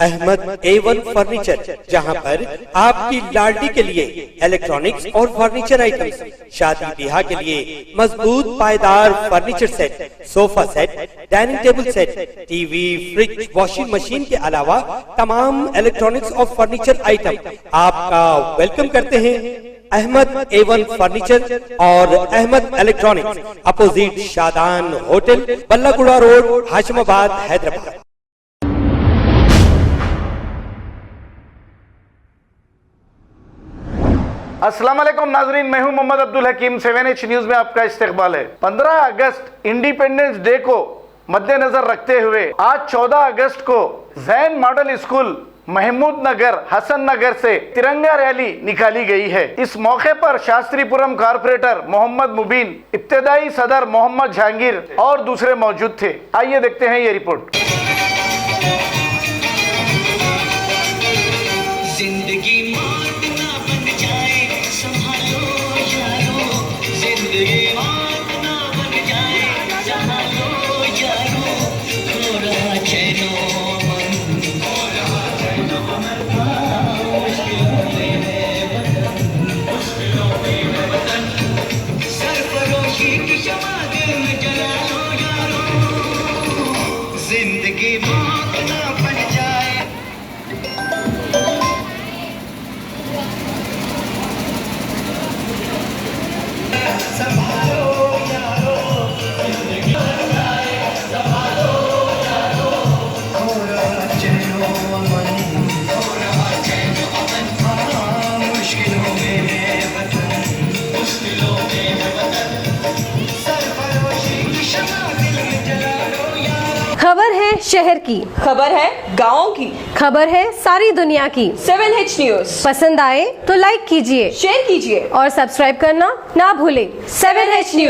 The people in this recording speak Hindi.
अहमद A1 फर्नीचर, जहां पर आपकी लाडली के लिए इलेक्ट्रॉनिक्स और फर्नीचर आइटम्स, शादी ब्याह के लिए मजबूत पायदार furniture set, sofa set, dining table set, TV, fridge, washing machine के अलावा तमाम इलेक्ट्रॉनिक्स और फर्नीचर आइटम आपका वेलकम करते हैं। अहमद A1 फर्नीचर और Ahmad electronics, opposite Shadan hotel, Ballaguda road, Hashimabad, Hyderabad. अस्सलाम वालेकुम नाजरीन, मैं हूं मोहम्मद अब्दुल हकीम। 7H न्यूज में आपका इस्तकबाल है। 15 अगस्त इंडिपेंडेंस डे को मद्देनजर रखते हुए आज 14 अगस्त को जैन मॉडल स्कूल महमूद नगर, हसन नगर से तिरंगा रैली निकाली गई है। इस मौके पर शास्त्रीपुरम कारपोरेटर मोहम्मद मुबीन, इब्तदाई सदर मोहम्मद जहांगीर और दूसरे मौजूद थे। आइए देखते हैं ये रिपोर्ट। खबर है शहर की, खबर है गाँव की, खबर है सारी दुनिया की। 7H न्यूज पसंद आए तो लाइक कीजिए, शेयर कीजिए और सब्सक्राइब करना ना भूलें। 7H news.